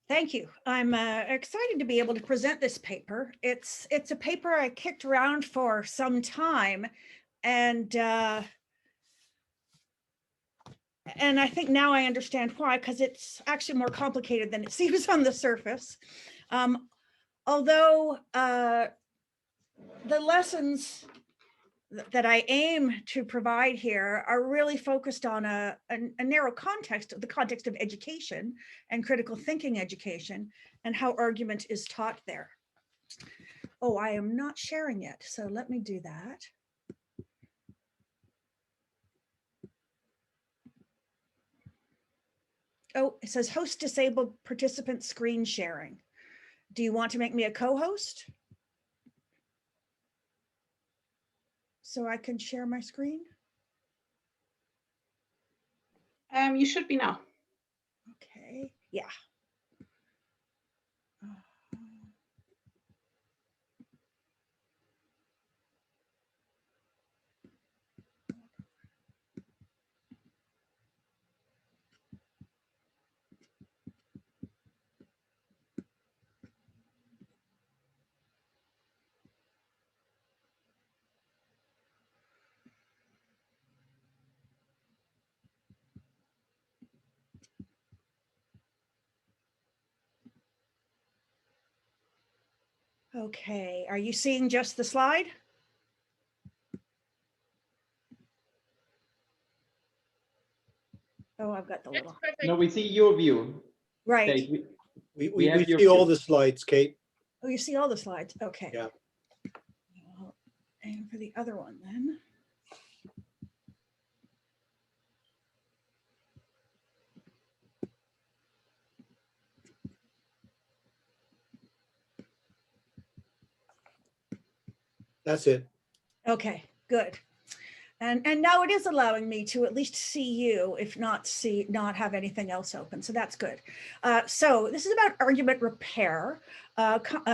Thank you. I'm excited to be able to present this paper. It's a paper I kicked around for some time, and I think now I understand why, because it's actually more complicated than it seems on the surface. Although the lessons that I aim to provide here are really focused on a narrow context, the context of education and critical thinking education, and how argument is taught there. Oh, I am not sharing it, so let me do that. Oh, it says host disabled participant screen sharing. Do you want to make me a co-host so I can share my screen? You should be now. Okay, yeah. Okay, are you seeing just the slide? Oh, I've got the little. No, we see your view. Right. Kate, We have your see all view. the slides, Kate. Oh, you see all the slides. Okay. Yeah. Well, and for the other one then. That's it. Okay, good. And now it is allowing me to at least see you, if not have anything else open. So that's good. So this is about argument repair,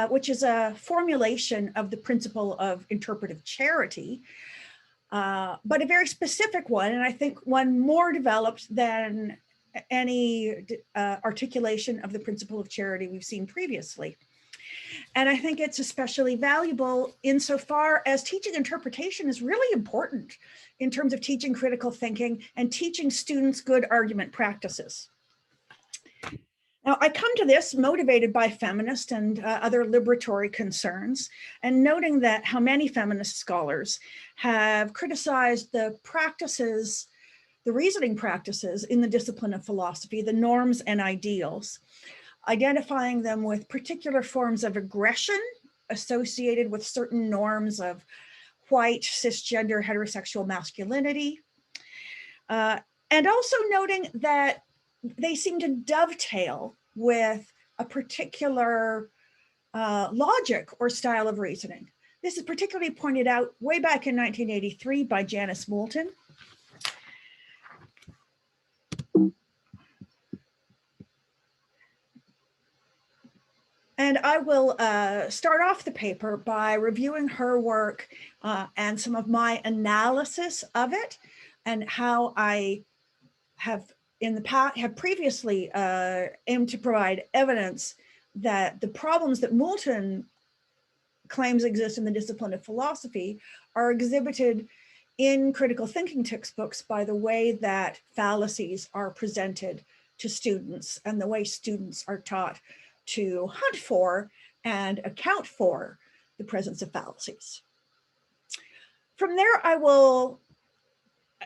which is a formulation of the principle of interpretive charity, but a very specific one. And I think one more developed than any articulation of the principle of charity we've seen previously. And I think it's especially valuable insofar as teaching interpretation is really important in terms of teaching critical thinking and teaching students good argument practices. Now, I come to this motivated by feminist and other liberatory concerns, and noting that how many feminist scholars have criticized the practices, the reasoning practices in the discipline of philosophy, the norms and ideals, identifying them with particular forms of aggression associated with certain norms of white, cisgender, heterosexual masculinity. And also noting that they seem to dovetail with a particular logic or style of reasoning. This is particularly pointed out way back in 1983 by Janice Moulton. And I will start off the paper by reviewing her work and some of my analysis of it, and how I have in the past have previously aimed to provide evidence that the problems that Moulton claims exist in the discipline of philosophy are exhibited in critical thinking textbooks by the way that fallacies are presented to students and the way students are taught to hunt for and account for the presence of fallacies. From there, I will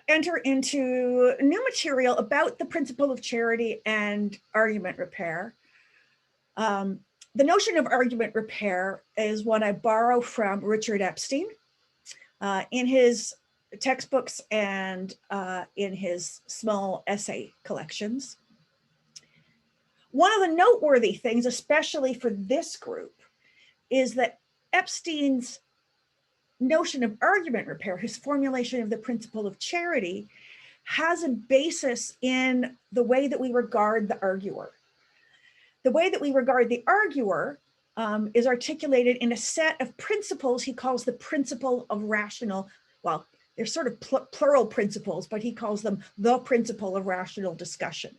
enter into new material about the principle of charity and argument repair. The notion of argument repair is one I borrow from Richard Epstein in his textbooks and in his small essay collections. One of the noteworthy things, especially for this group, is that Epstein's notion of argument repair, his formulation of the principle of charity, has a basis in the way that we regard the arguer. The way that we regard the arguer is articulated in a set of principles he calls the principle of rational, well, they're sort of plural principles, but he calls them the principle of rational discussion.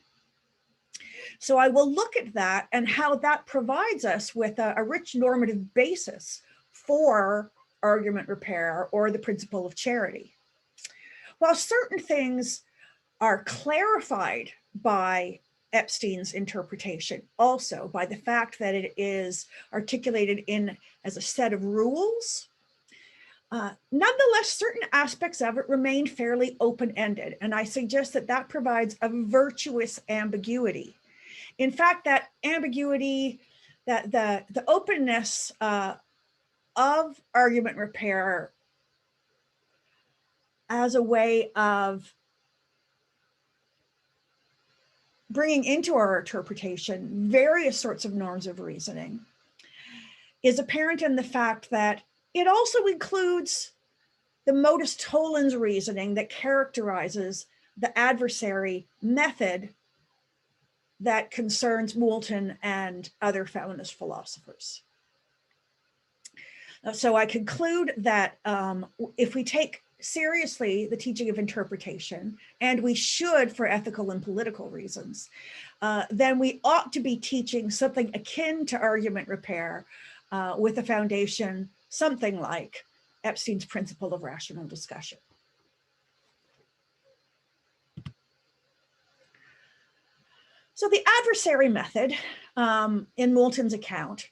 So I will look at that and how that provides us with a rich normative basis for argument repair or the principle of charity. While certain things are clarified by Epstein's interpretation, also by the fact that it is articulated in as a set of rules, nonetheless, certain aspects of it remain fairly open-ended, and I suggest that that provides a virtuous ambiguity. In fact, that ambiguity, that the openness of argument repair as a way of bringing into our interpretation various sorts of norms of reasoning is apparent in the fact that it also includes the modus tollens reasoning that characterizes the adversary method that concerns Moulton and other feminist philosophers. So I conclude that if we take seriously the teaching of interpretation, and we should for ethical and political reasons, then we ought to be teaching something akin to argument repair with a foundation, something like Epstein's principle of rational discussion. So the adversary method in Moulton's account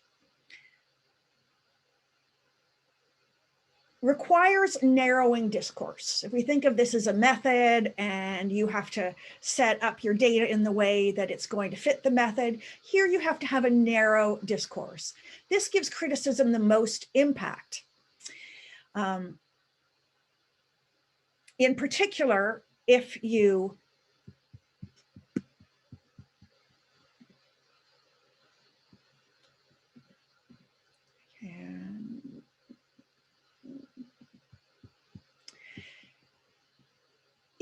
requires narrowing discourse. If we think of this as a method and you have to set up your data in the way that it's going to fit the method, here you have to have a narrow discourse. This gives criticism the most impact. In particular, if you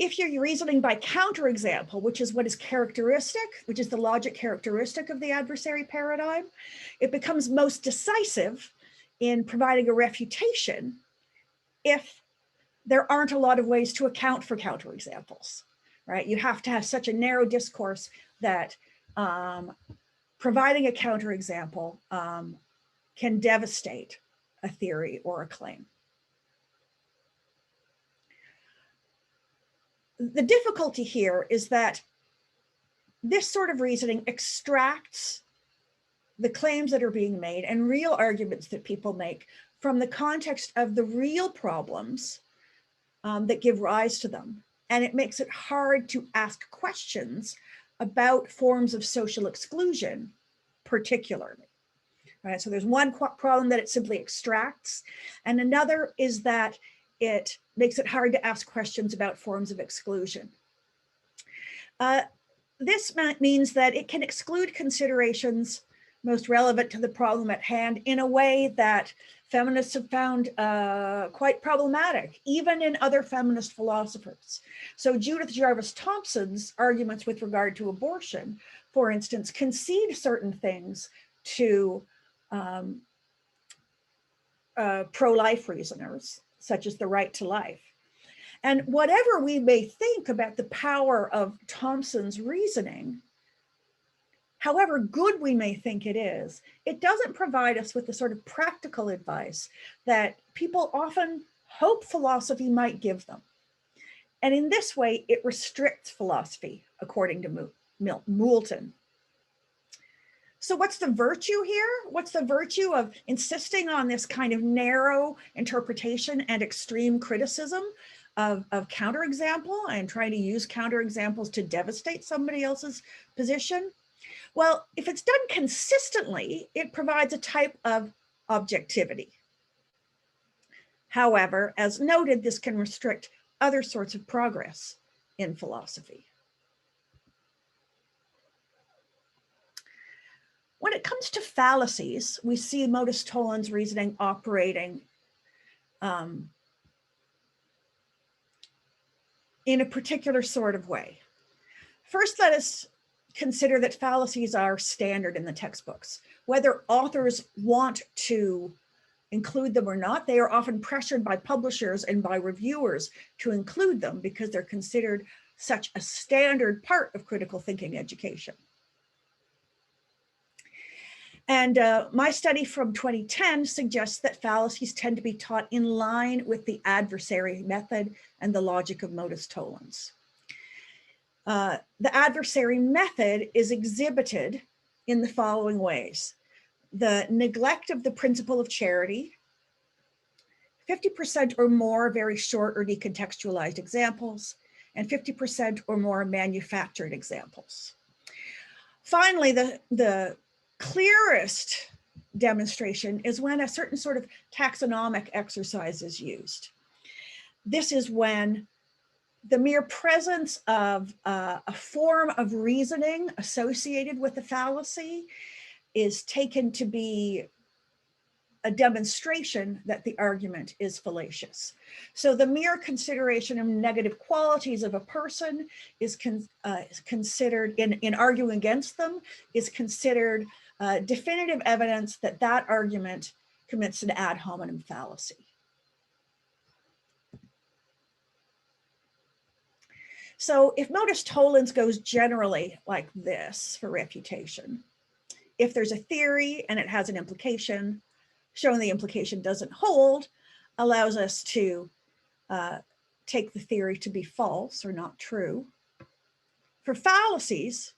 if you're reasoning by counterexample, which is what is characteristic, which is the logic characteristic of the adversary paradigm, it becomes most decisive in providing a refutation if there aren't a lot of ways to account for counterexamples, right? You have to have such a narrow discourse that providing a counterexample can devastate a theory or a claim. The difficulty here is that this sort of reasoning extracts the claims that are being made and real arguments that people make from the context of the real problems that give rise to them. And it makes it hard to ask questions about forms of social exclusion, particularly. Right? So there's one problem that it simply extracts, and another is that it makes it hard to ask questions about forms of exclusion. This means that it can exclude considerations most relevant to the problem at hand in a way that feminists have found quite problematic, even in other feminist philosophers. So Judith Jarvis Thomson's arguments with regard to abortion, for instance, concede certain things to pro-life reasoners, such as the right to life. And whatever we may think about the power of Thomson's reasoning, however good we may think it doesn't provide us with the sort of practical advice that people often hope philosophy might give them. And in this way, it restricts philosophy, according to Moulton. So what's the virtue here? What's the virtue of insisting on this kind of narrow interpretation and extreme criticism of counterexample and trying to use counterexamples to devastate somebody else's position? Well, if it's done consistently, it provides a type of objectivity. However, as noted, this can restrict other sorts of progress in philosophy. When it comes to fallacies, we see modus tollens reasoning operating in a particular sort of way. First, let us consider that fallacies are standard in the textbooks. Whether authors want to include them or not, they are often pressured by publishers and by reviewers to include them because they're considered such a standard part of critical thinking education. And my study from 2010 suggests that fallacies tend to be taught in line with the adversary method and the logic of modus tollens. The adversary method is exhibited in the following ways: the neglect of the principle of charity, 50% or more very short or decontextualized examples, and 50% or more manufactured examples. Finally, the clearest demonstration is when a certain sort of taxonomic exercise is used. This is when the mere presence of a form of reasoning associated with the fallacy is taken to be a demonstration that the argument is fallacious. So the mere consideration of negative qualities of a person is considered, in arguing against them, is considered definitive evidence that that argument commits an ad hominem fallacy. So if modus tollens goes generally like this for refutation, if there's a theory and it has an implication, showing the implication doesn't hold allows us to take the theory to be false or not true. For fallacies,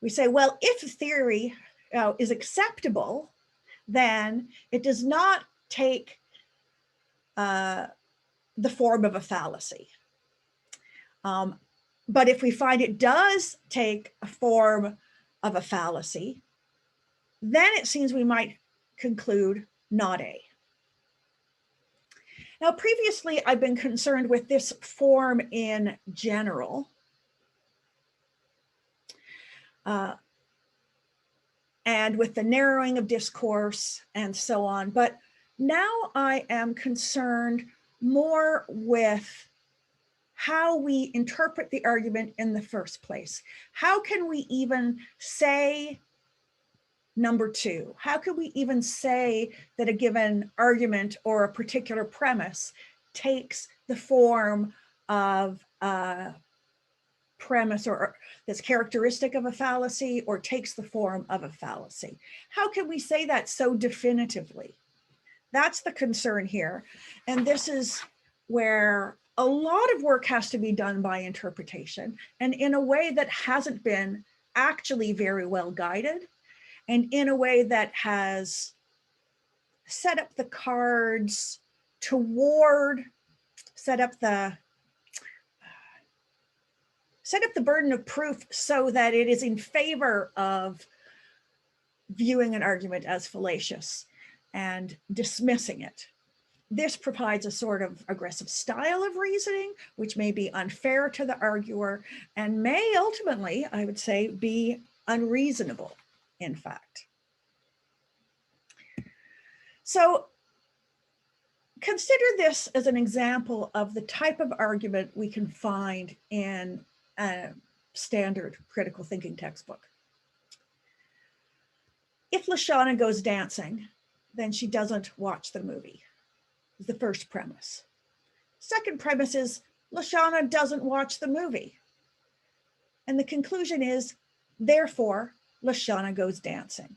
we say, well, if the theory is acceptable, then it does not take the form of a fallacy. But if we find it does take a form of a fallacy, then it seems we might conclude not A. Now, previously, I've been concerned with this form in general. And with the narrowing of discourse and so on. But now I am concerned more with how we interpret the argument in the first place. How can we even say number two? How can we even say that a given argument or a particular premise takes the form of a premise or that's characteristic of a fallacy or takes the form of a fallacy? How can we say that so definitively? That's the concern here. And this is where a lot of work has to be done by interpretation, and in a way that hasn't been actually very well guided, and in a way that has set up the cards toward, set up the burden of proof so that it is in favor of viewing an argument as fallacious and dismissing it. This provides a sort of aggressive style of reasoning, which may be unfair to the arguer and may ultimately, I would say, be unreasonable, in fact. So consider this as an example of the type of argument we can find in a standard critical thinking textbook. If Lashana goes dancing, then she doesn't watch the movie. The first premise. Second premise is Lashana doesn't watch the movie. And the conclusion is, therefore, Lashana goes dancing.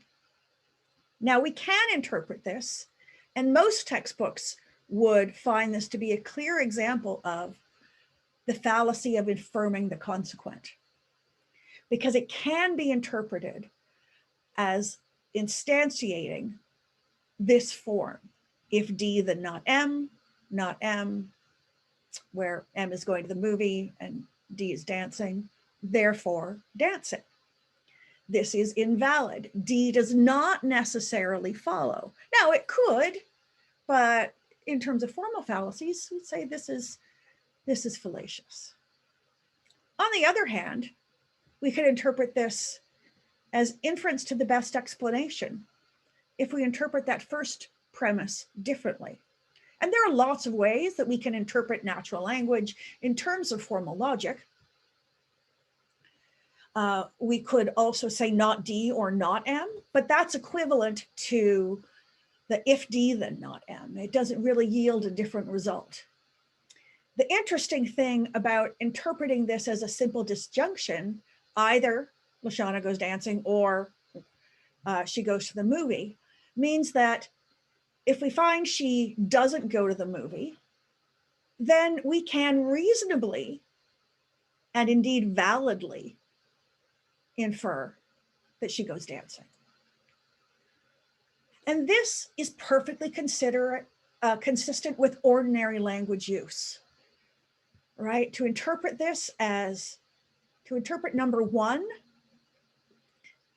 Now we can interpret this, and most textbooks would find this to be a clear example of the fallacy of affirming the consequent, because it can be interpreted as instantiating this form. If D, then not M, where M is going to the movie and D is dancing, therefore dancing. This is invalid. D does not necessarily follow. Now it could, but in terms of formal fallacies, we'd say this is fallacious. On the other hand, we could interpret this as inference to the best explanation if we interpret that first premise differently. And there are lots of ways that we can interpret natural language in terms of formal logic. We could also say not D or not M, but that's equivalent to the if D, then not M. It doesn't really yield a different result. The interesting thing about interpreting this as a simple disjunction, either Lashana goes dancing or she goes to the movie means that if we find she doesn't go to the movie, then we can reasonably and indeed validly infer that she goes dancing. And this is perfectly consistent with ordinary language use, right? To interpret number one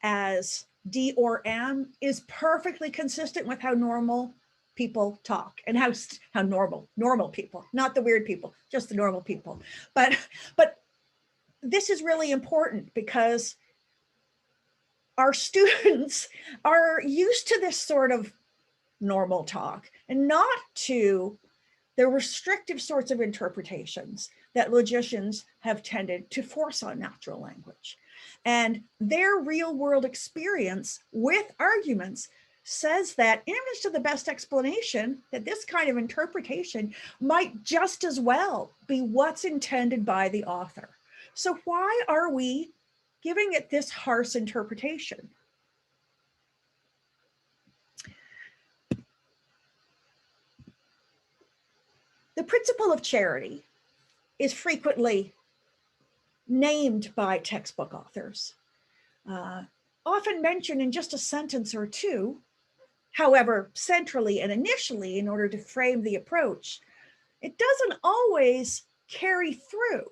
as D or M is perfectly consistent with how normal people talk and how normal people, not the weird people, just the normal people. But this is really important because our students are used to this sort of normal talk and not to the restrictive sorts of interpretations that logicians have tended to force on natural language. And their real world experience with arguments says that in image to the best explanation, that this kind of interpretation might just as well be what's intended by the author. So why are we giving it this harsh interpretation? The principle of charity is frequently named by textbook authors, often mentioned in just a sentence or two. However, centrally and initially, in order to frame the approach, it doesn't always carry through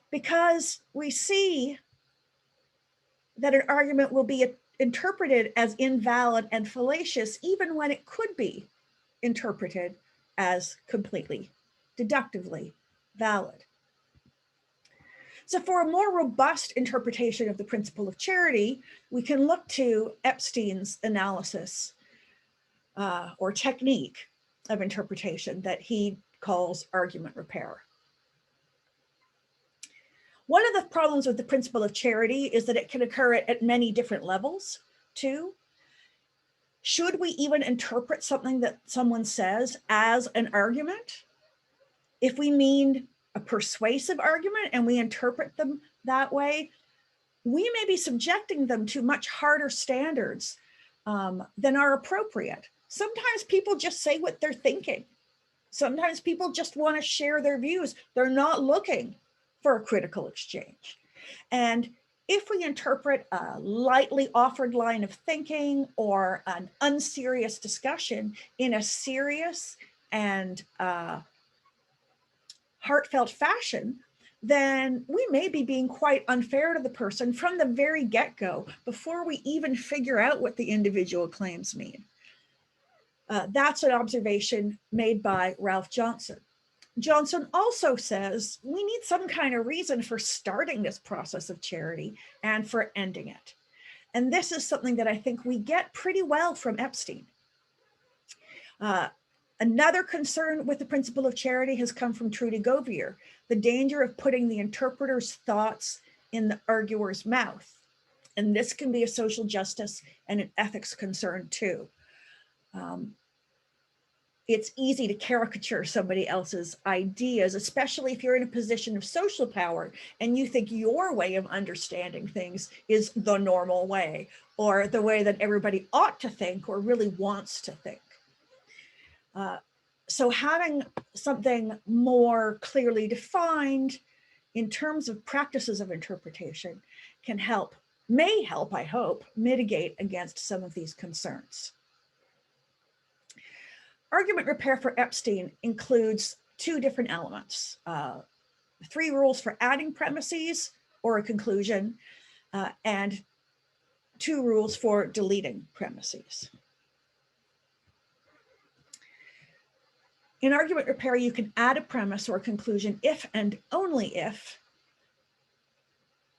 because we see that an argument will be interpreted as invalid and fallacious, even when it could be interpreted as completely deductively valid. So for a more robust interpretation of the principle of charity, we can look to Epstein's analysis or technique of interpretation that he calls argument repair. One of the problems with the principle of charity is that it can occur at many different levels too. Should we even interpret something that someone says as an argument? If we mean a persuasive argument and we interpret them that way, we may be subjecting them to much harder standards than are appropriate. Sometimes people just say what they're thinking. Sometimes people just want to share their views. They're not looking for a critical exchange. And if we interpret a lightly offered line of thinking or an unserious discussion in a serious and heartfelt fashion, then we may be being quite unfair to the person from the very get-go before we even figure out what the individual claims mean. That's an observation made by Ralph Johnson. Johnson also says we need some kind of reason for starting this process of charity and for ending it. And this is something that I think we get pretty well from Epstein. Another concern with the principle of charity has come from Trudy Govier, the danger of putting the interpreter's thoughts in the arguer's mouth. And this can be a social justice and an ethics concern too. It's easy to caricature somebody else's ideas, especially if you're in a position of social power and you think your way of understanding things is the normal way or the way that everybody ought to think or really wants to think. So having something more clearly defined in terms of practices of interpretation can help, may help, I hope, mitigate against some of these concerns. Argument repair for Epstein includes two different elements, 3 rules for adding premises or a conclusion, and 2 rules for deleting premises. In argument repair, you can add a premise or a conclusion if and only if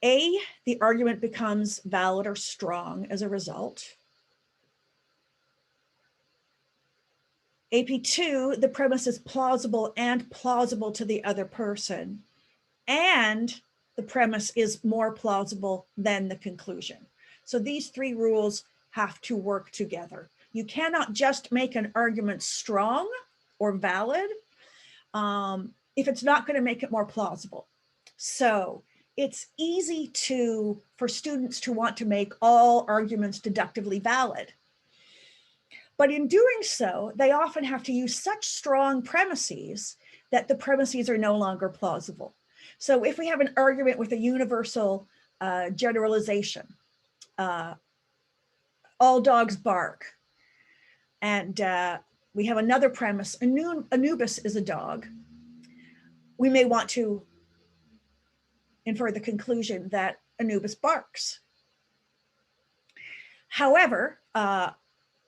A, the argument becomes valid or strong as a result. AP2, the premise is plausible and plausible to the other person, and the premise is more plausible than the conclusion. So these 3 rules have to work together. You cannot just make an argument strong or valid if it's not going to make it more plausible. So it's easy for students to want to make all arguments deductively valid. But in doing so, they often have to use such strong premises that the premises are no longer plausible. So if we have an argument with a universal generalization, all dogs bark, and we have another premise, Anubis is a dog, we may want to infer the conclusion that Anubis barks. However,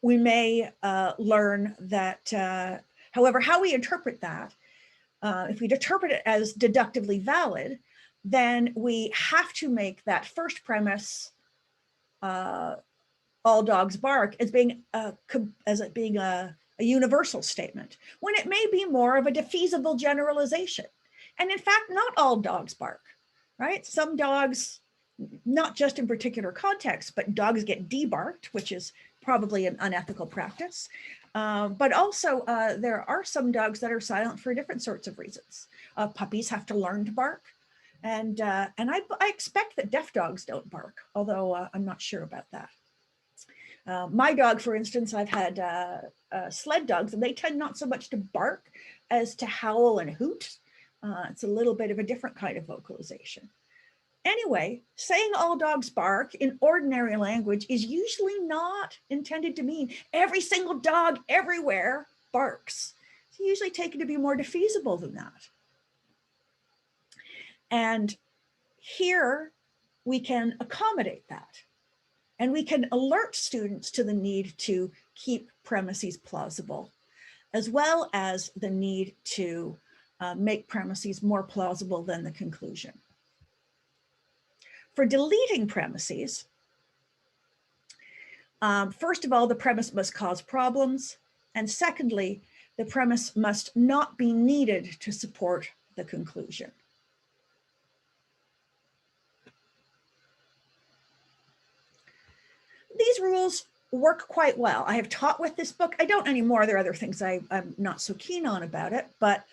we may learn that, however, how we interpret that, if we interpret it as deductively valid, then we have to make that first premise, all dogs bark, as being a universal statement, when it may be more of a defeasible generalization. And in fact, not all dogs bark, right? Some dogs, not just in particular contexts, but dogs get debarked, which is probably an unethical practice. But also there are some dogs that are silent for different sorts of reasons. Puppies have to learn to bark. And I expect that deaf dogs don't bark, although I'm not sure about that. My dog, for instance, I've had sled dogs, and they tend not so much to bark as to howl and hoot. It's a little bit of a different kind of vocalization. Anyway, saying all dogs bark in ordinary language is usually not intended to mean every single dog everywhere barks. It's usually taken to be more defeasible than that. And here we can accommodate that. And we can alert students to the need to keep premises plausible, as well as the need to make premises more plausible than the conclusion. For deleting premises, first of all, the premise must cause problems. And secondly, the premise must not be needed to support the conclusion. These rules work quite well. I have taught with this book. I don't anymore. There are other things I'm not so keen on about it, but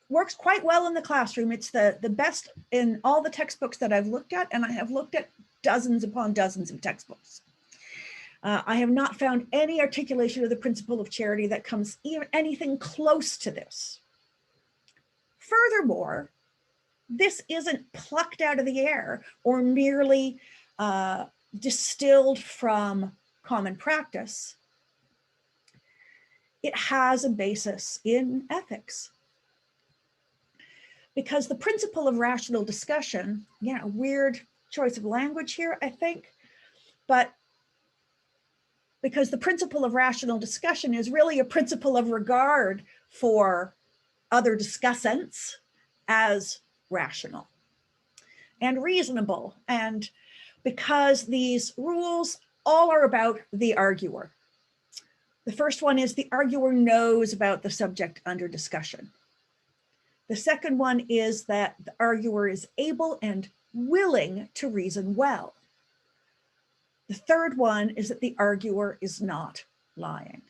works quite well in the classroom. It's the best in all the textbooks that I've looked at, and I have looked at dozens upon dozens of textbooks. I have not found any articulation of the principle of charity that comes even anything close to this. Furthermore, this isn't plucked out of the air or merely distilled from common practice. It has a basis in ethics. Because the principle of rational discussion, yeah, a weird choice of language here, I think, but because the principle of rational discussion is really a principle of regard for other discussants as rational and reasonable. And because these rules all are about the arguer. The first one is the arguer knows about the subject under discussion. The second one is that the arguer is able and willing to reason well. The third one is that the arguer is not lying.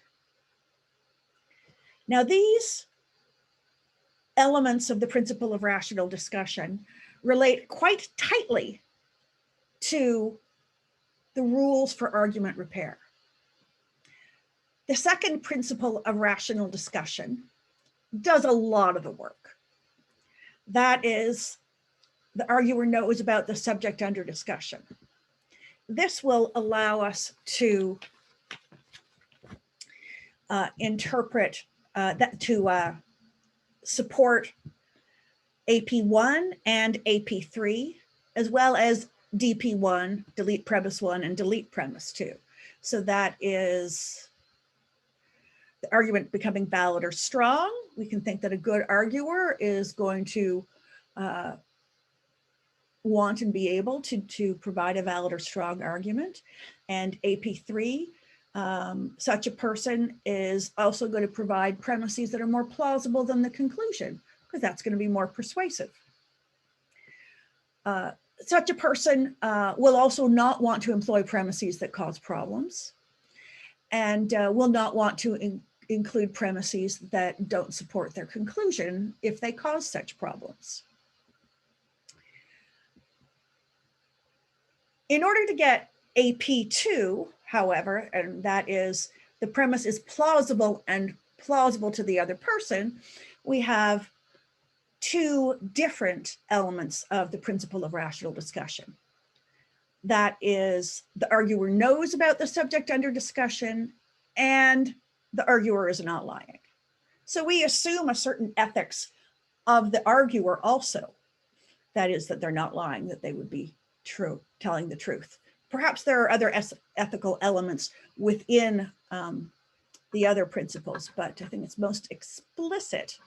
Now, these elements of the principle of rational discussion relate quite tightly to the rules for argument repair. The second principle of rational discussion does a lot of the work. That is, the arguer knows about the subject under discussion. This will allow us to interpret, support AP1 and AP3, as well as DP1, delete premise 1, and delete premise 2. So that is the argument becoming valid or strong. We can think that a good arguer is going to want and be able to provide a valid or strong argument. And AP3, such a person is also going to provide premises that are more plausible than the conclusion, because that's going to be more persuasive. Such a person will also not want to employ premises that cause problems, and will not want to include premises that don't support their conclusion if they cause such problems. In order to get AP2, however, and that is the premise is plausible and plausible to the other person, we have two different elements of the principle of rational discussion. That is, the arguer knows about the subject under discussion and the arguer is not lying. So we assume a certain ethics of the arguer also. That is, that they're not lying, that they would be true, telling the truth. Perhaps there are other ethical elements within the other principles, but I think it's most explicit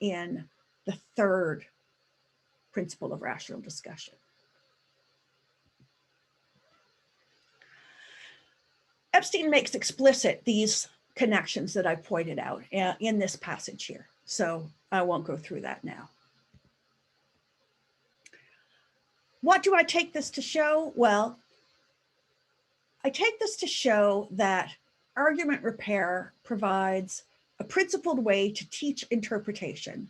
in the third principle of rational discussion. Epstein makes explicit these connections that I pointed out in this passage here, so I won't go through that now. What do I take this to show? Well, I take this to show that argument repair provides a principled way to teach interpretation.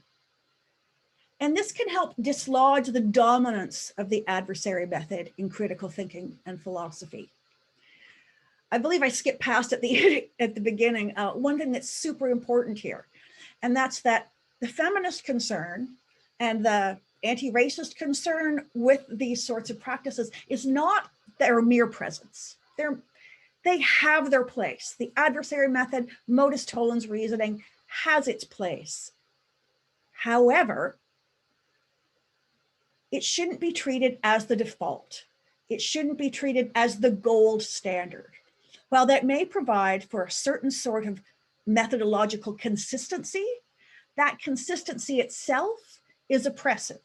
And this can help dislodge the dominance of the adversary method in critical thinking and philosophy. I believe I skipped past at the beginning, one thing that's super important here, and that's that the feminist concern and the anti-racist concern with these sorts of practices is not their mere presence. They have their place. The adversary method, modus tollens reasoning, has its place. However, it shouldn't be treated as the default. It shouldn't be treated as the gold standard. While that may provide for a certain sort of methodological consistency, that consistency itself is oppressive.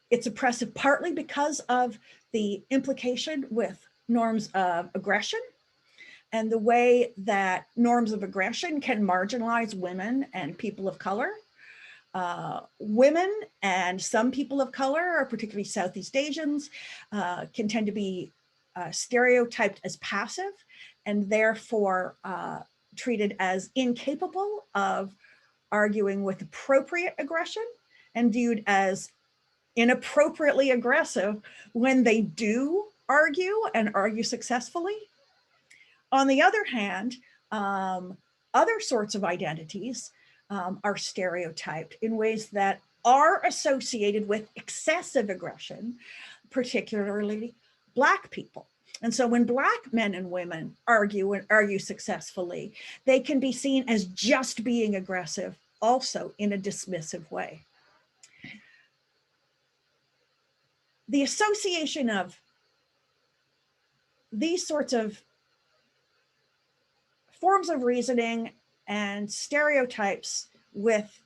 It's oppressive partly because of the implication with norms of aggression and the way that norms of aggression can marginalize women and people of color. Women and some people of color, or particularly Southeast Asians, can tend to be stereotyped as passive and therefore treated as incapable of arguing with appropriate aggression and viewed as inappropriately aggressive when they do argue and argue successfully. On the other hand, other sorts of identities are stereotyped in ways that are associated with excessive aggression, particularly Black people. And so when Black men and women argue and argue successfully, they can be seen as just being aggressive, also in a dismissive way. The association of these sorts of forms of reasoning and stereotypes with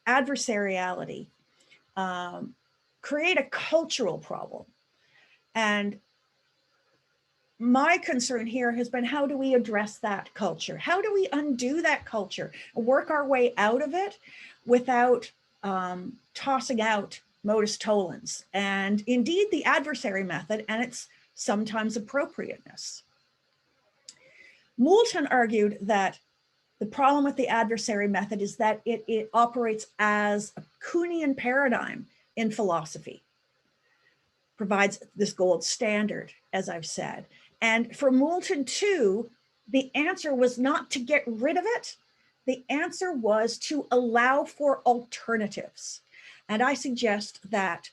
adversariality create a cultural problem. And my concern here has been, how do we address that culture? How do we undo that culture, work our way out of it without tossing out modus tollens and indeed the adversary method and its sometimes appropriateness? Moulton argued that the problem with the adversary method is that it operates as a Kuhnian paradigm in philosophy, provides this gold standard, as I've said. And for Moulton too, the answer was not to get rid of it. The answer was to allow for alternatives. And I suggest that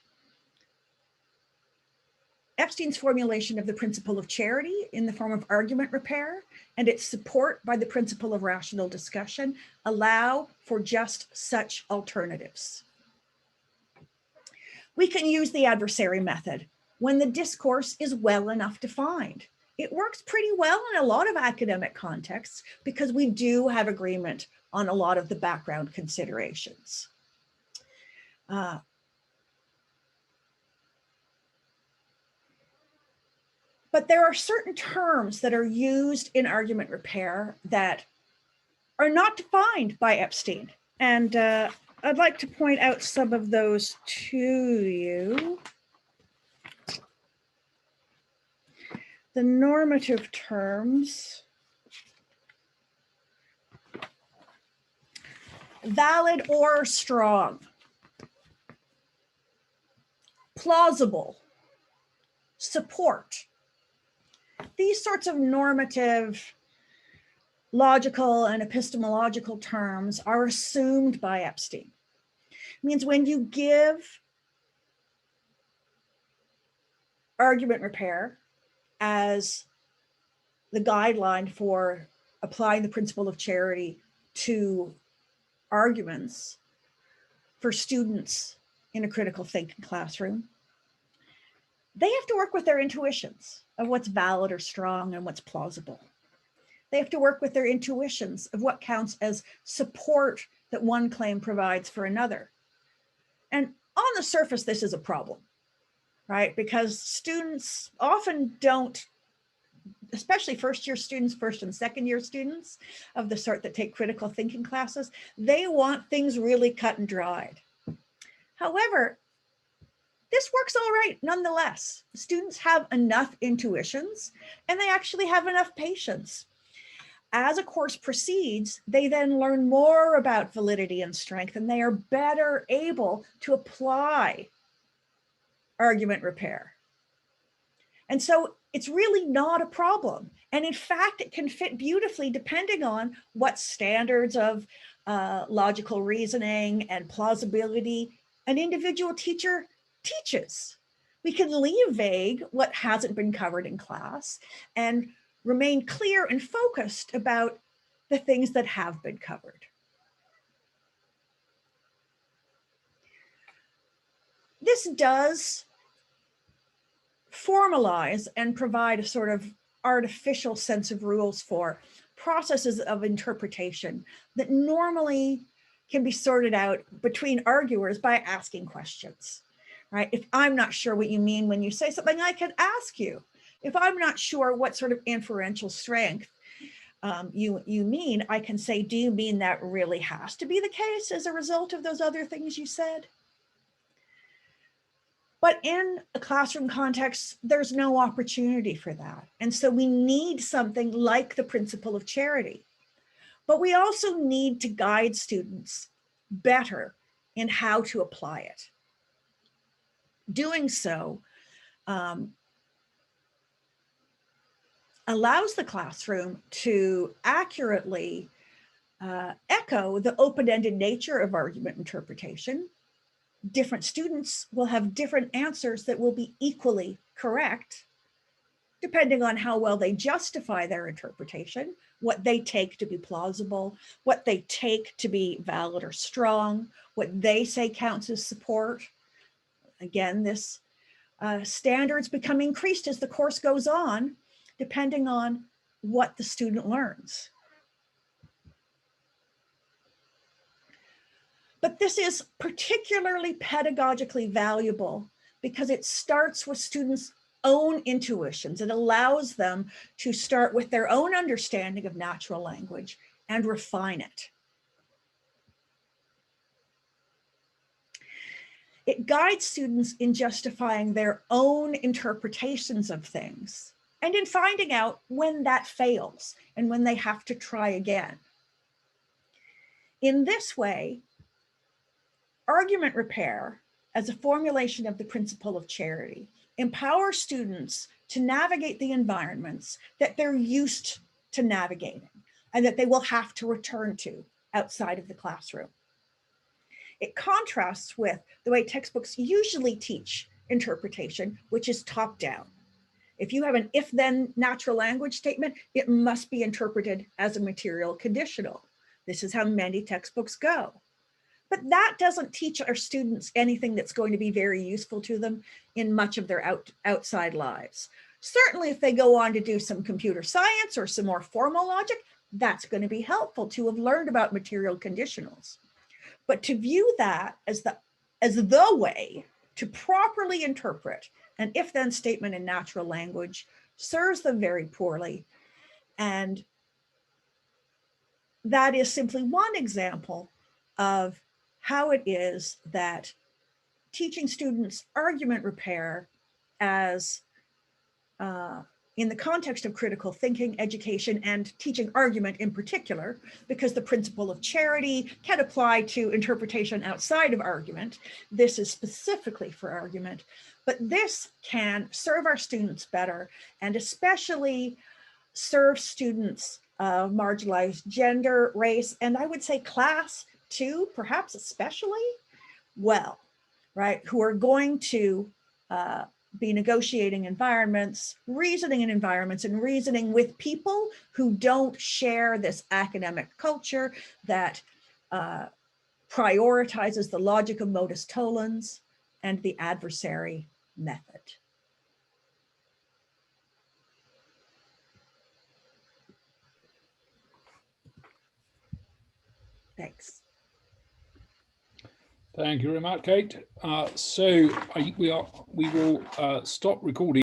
Epstein's formulation of the principle of charity in the form of argument repair and its support by the principle of rational discussion allow for just such alternatives. We can use the adversary method when the discourse is well enough defined. It works pretty well in a lot of academic contexts because we do have agreement on a lot of the background considerations. But there are certain terms that are used in argument repair that are not defined by Epstein. And I'd like to point out some of those to you. The normative terms. Valid or strong. Plausible. support. These sorts of normative, logical, and epistemological terms are assumed by Epstein. It means when you give argument repair as the guideline for applying the principle of charity to arguments for students in a critical thinking classroom, they have to work with their intuitions of what's valid or strong and what's plausible. They have to work with their intuitions of what counts as support that one claim provides for another. And on the surface, this is a problem, right? Because students often don't, especially first-year students, first and second-year students of the sort that take critical thinking classes, they want things really cut and dried. However, this works all right nonetheless. Students have enough intuitions and they actually have enough patience. As a course proceeds, they then learn more about validity and strength, and they are better able to apply argument repair. And so it's really not a problem. And in fact, it can fit beautifully depending on what standards of logical reasoning and plausibility an individual teacher teaches. We can leave vague what hasn't been covered in class and remain clear and focused about the things that have been covered. This does formalize and provide a sort of artificial sense of rules for processes of interpretation that normally can be sorted out between arguers by asking questions, right? If I'm not sure what you mean when you say something, I can ask you. If I'm not sure what sort of inferential strength you mean, I can say, do you mean that really has to be the case as a result of those other things you said? But in a classroom context, there's no opportunity for that. And so we need something like the principle of charity. But we also need to guide students better in how to apply it. Doing so allows the classroom to accurately echo the open-ended nature of argument interpretation. Different students will have different answers that will be equally correct, depending on how well they justify their interpretation, what they take to be plausible, what they take to be valid or strong, what they say counts as support. Again, this standards become increased as the course goes on, depending on what the student learns. But this is particularly pedagogically valuable because it starts with students' own intuitions. It allows them to start with their own understanding of natural language and refine it. It guides students in justifying their own interpretations of things and in finding out when that fails and when they have to try again. In this way, argument repair, as a formulation of the principle of charity, empowers students to navigate the environments that they're used to navigating and that they will have to return to outside of the classroom. It contrasts with the way textbooks usually teach interpretation, which is top-down. If you have an if-then natural language statement, it must be interpreted as a material conditional. This is how many textbooks go. But that doesn't teach our students anything that's going to be very useful to them in much of their outside lives. Certainly, if they go on to do some computer science or some more formal logic, that's going to be helpful to have learned about material conditionals. But to view that as the way to properly interpret an if-then statement in natural language serves them very poorly. And that is simply one example of how it is that teaching students argument repair as in the context of critical thinking, education, and teaching argument in particular, because the principle of charity can apply to interpretation outside of argument. This is specifically for argument, but this can serve our students better, and especially serve students of marginalized gender, race, and I would say class too, perhaps especially well, right? Who are going to be negotiating environments, reasoning in environments, and reasoning with people who don't share this academic culture that prioritizes the logic of modus tollens and the adversary method. Thanks. Thank you very much, Kate. We will stop recording.